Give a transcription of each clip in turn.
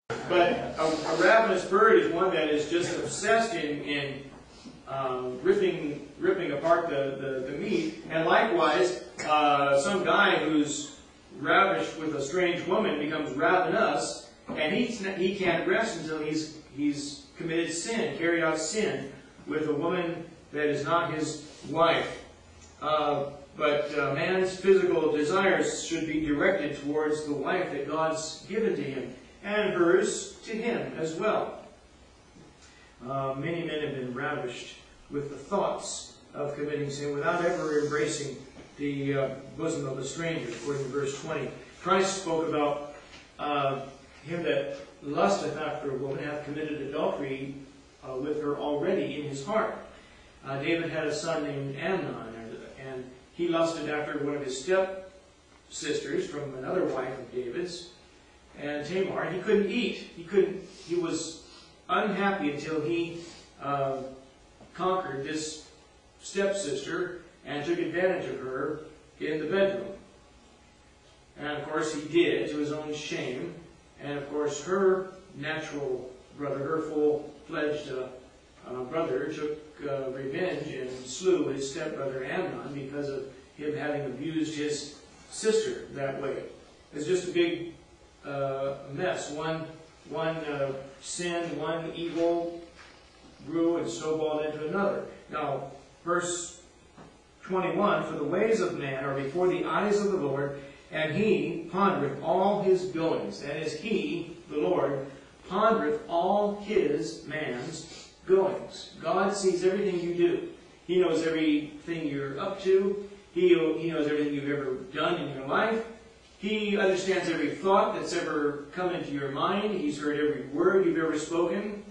But a ravenous bird is one that is just obsessed in ripping apart the meat. And likewise, some guy who's ravished with a strange woman becomes ravenous, and he can't rest until he's committed sin, carried out sin with a woman that is not his wife. But man's physical desires should be directed towards the wife that God's given to him, and hers to him as well. Many men have been ravished with the thoughts of committing sin without ever embracing the bosom of a stranger, according to verse 20. Christ spoke about him that lusteth after a woman hath committed adultery with her already in his heart. David had a son named Amnon, and he lusted after one of his step-sisters from another wife of David's, and Tamar, and he couldn't eat. He was unhappy until he conquered this stepsister and took advantage of her in the bedroom. And of course he did, to his own shame. And of course her natural brother, her full-fledged brother, took revenge and slew his stepbrother Amnon because of him having abused his sister that way. It's just a big mess. One sin, one evil grew and snowballed into another. Now, verse 21, for the ways of man are before the eyes of the Lord, and he pondereth all his goings. That is, he, the Lord, pondereth all his, man's, goings. God sees everything you do. He knows everything you're up to. He knows everything you've ever done in your life. He understands every thought that's ever come into your mind. He's heard every word you've ever spoken.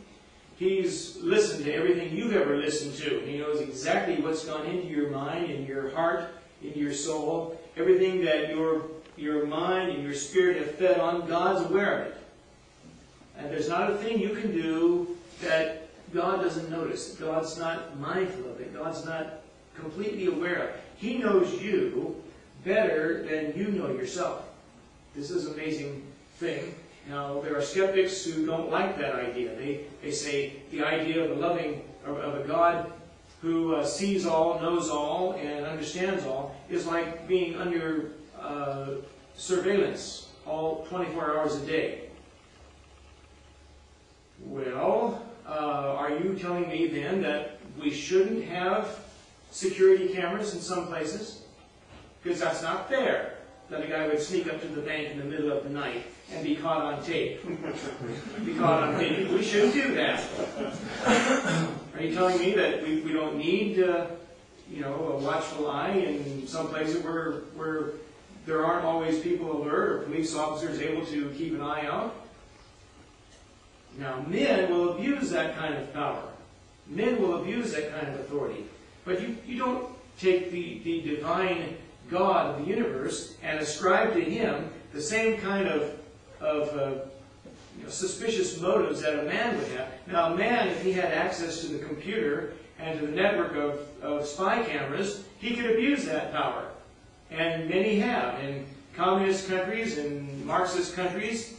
He's listened to everything you've ever listened to. He knows exactly what's gone into your mind, in your heart, in your soul. Everything that your mind and your spirit have fed on, God's aware of it. And there's not a thing you can do that God doesn't notice. God's not mindful of it. God's not completely aware of it. He knows you better than you know yourself. This is an amazing thing. Now, there are skeptics who don't like that idea. They say the idea of a God who sees all, knows all, and understands all is like being under surveillance all 24 hours a day. Well, are you telling me then that we shouldn't have security cameras in some places? Because that's not fair that a guy would sneak up to the bank in the middle of the night and be caught on tape. Be caught on tape. We shouldn't do that. Are you telling me that we don't need a watchful eye in some places where there aren't always people alert or police officers able to keep an eye out? Now, men will abuse that kind of power. Men will abuse that kind of authority. But you don't take the divine God of the universe and ascribe to him the same kind of suspicious motives that a man would have. Now, a man, if he had access to the computer and to the network of spy cameras, he could abuse that power. And many have. In communist countries, in Marxist countries,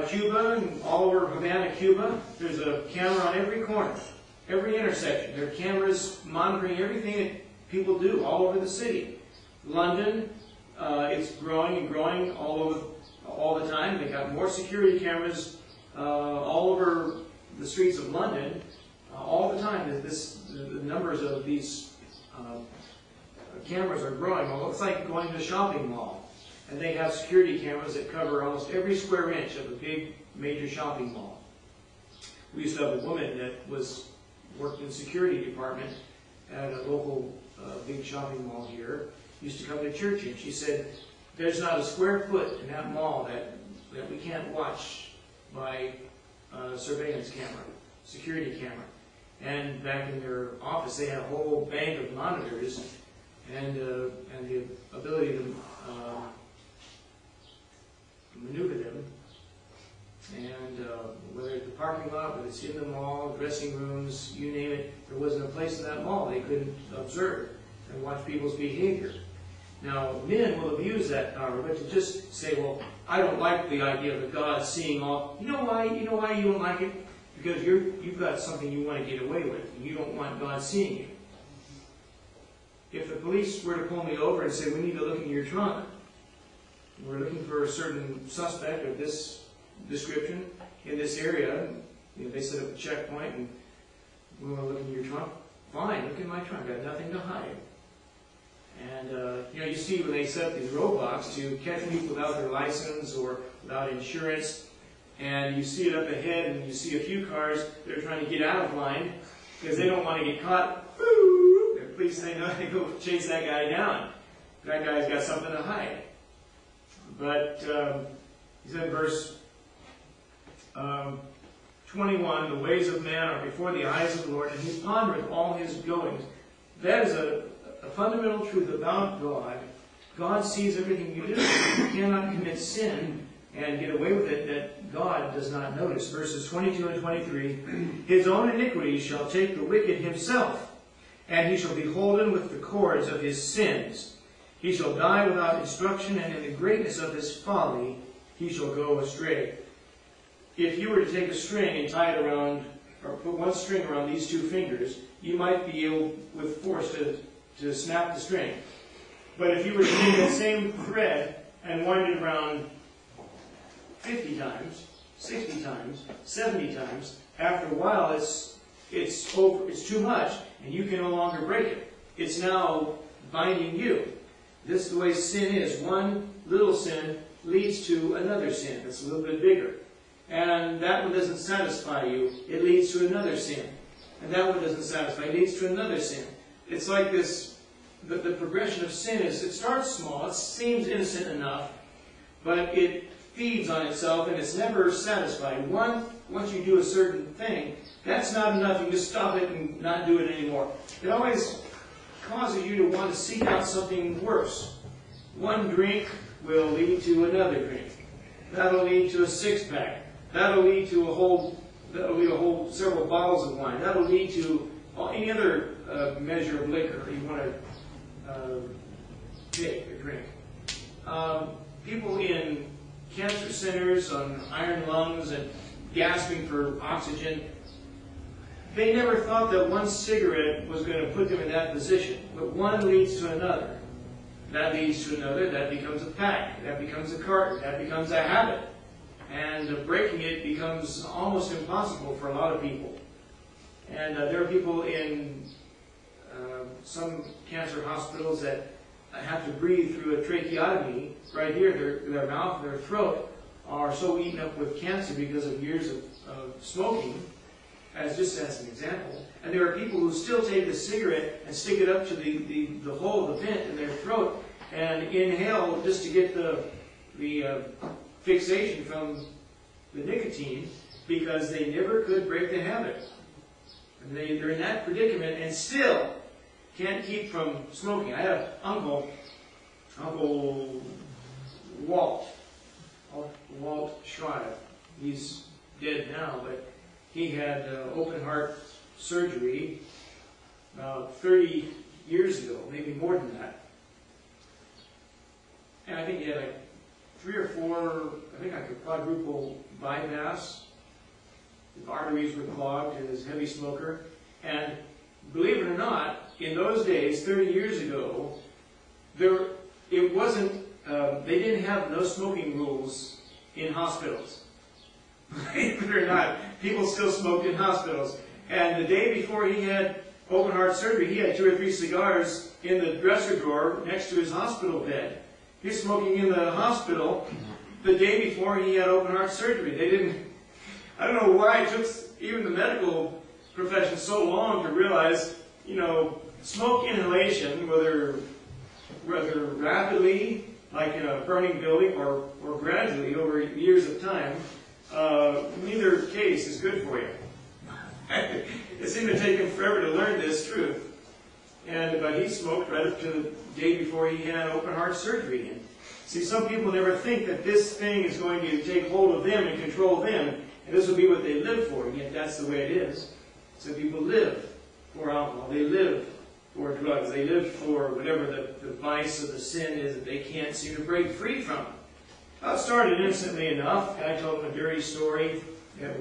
Cuba, and all over Havana, Cuba, there's a camera on every corner, every intersection. There are cameras monitoring everything that people do all over the city. London, it's growing and growing all the time. They've got more security cameras all over the streets of London all the time. The numbers of these cameras are growing. Well, it's like going to a shopping mall. And they have security cameras that cover almost every square inch of a big, major shopping mall. We used to have a woman that worked in the security department at a local big shopping mall here. Used to come to church, and she said, there's not a square foot in that mall that we can't watch by surveillance camera, security camera. And back in their office, they had a whole bank of monitors and the ability to maneuver them. And whether it's the parking lot, whether it's in the mall, dressing rooms, you name it, there wasn't a place in that mall they couldn't observe and watch people's behavior. Now, men will abuse that power, but to just say, well, I don't like the idea of God seeing all. You know why? You know why you don't like it? Because you've got something you want to get away with. And you don't want God seeing you. If the police were to pull me over and say, we need to look in your trunk, we're looking for a certain suspect of this description in this area, they set up a checkpoint and we want to look in your trunk, fine, look in my trunk, I've got nothing to hide. And you see when they set up these roadblocks to catch people without their license or without insurance, and you see it up ahead and you see a few cars that are trying to get out of line because they don't want to get caught. The police say, no, they go chase that guy down. That guy's got something to hide. But he said in verse 21, the ways of man are before the eyes of the Lord, and he pondereth all his goings. That is a fundamental truth about God. God sees everything you do. You cannot commit sin and get away with it that God does not notice. Verses 22 and 23, his own iniquities shall take the wicked himself, and he shall be holden with the cords of his sins. He shall die without instruction, and in the greatness of his folly he shall go astray. If you were to take a string and tie it around, or put one string around these two fingers, you might be able, with force, to snap the string. But if you were to take that same thread and wind it around 50 times, 60 times, 70 times, after a while it's too much, and you can no longer break it. It's now binding you. This is the way sin is. One little sin leads to another sin that's a little bit bigger. And that one doesn't satisfy you. It leads to another sin. And that one doesn't satisfy. It leads to another sin. It's like this, the progression of sin is, it starts small, it seems innocent enough, but it feeds on itself and it's never satisfied. Once you do a certain thing, that's not enough. You just stop it and not do it anymore. It always causes you to want to seek out something worse. One drink will lead to another drink. That'll lead to a six-pack. That'll lead to several bottles of wine. That'll lead to any other measure of liquor you want to take or drink. People in cancer centers on iron lungs and gasping for oxygen, they never thought that one cigarette was going to put them in that position. But one leads to another. That leads to another. That becomes a pack. That becomes a carton. That becomes a habit. And breaking it becomes almost impossible for a lot of people. And there are people in some cancer hospitals that have to breathe through a tracheotomy right here. Their mouth, their throat are so eaten up with cancer because of years of smoking, just as an example. And there are people who still take the cigarette and stick it up to the hole of the vent in their throat and inhale just to get the fixation from the nicotine because they never could break the habit. And they're in that predicament and still can't keep from smoking. I had an Uncle Walt Schreier. He's dead now, but he had open heart surgery about 30 years ago, maybe more than that. And I think he had like 3 or 4, I think like a quadruple bypass. His arteries were clogged, he was a heavy smoker. And believe it or not, in those days, 30 years ago, they didn't have no smoking rules in hospitals. Believe it or not, people still smoked in hospitals. And the day before he had open heart surgery, he had 2 or 3 cigars in the dresser drawer next to his hospital bed. He's smoking in the hospital the day before he had open heart surgery. I don't know why it took even the medical profession so long to realize, smoke inhalation, whether rapidly, like in a burning building, or gradually over years of time, neither case is good for you. It seemed to take him forever to learn this truth. But he smoked right up to the day before he had open heart surgery. And see, some people never think that this thing is going to take hold of them and control them, and this will be what they live for, and yet that's the way it is. So people live for alcohol, they live for drugs, they live for whatever the vice or the sin is that they can't seem to break free from. It started innocently enough. I told him a dirty story at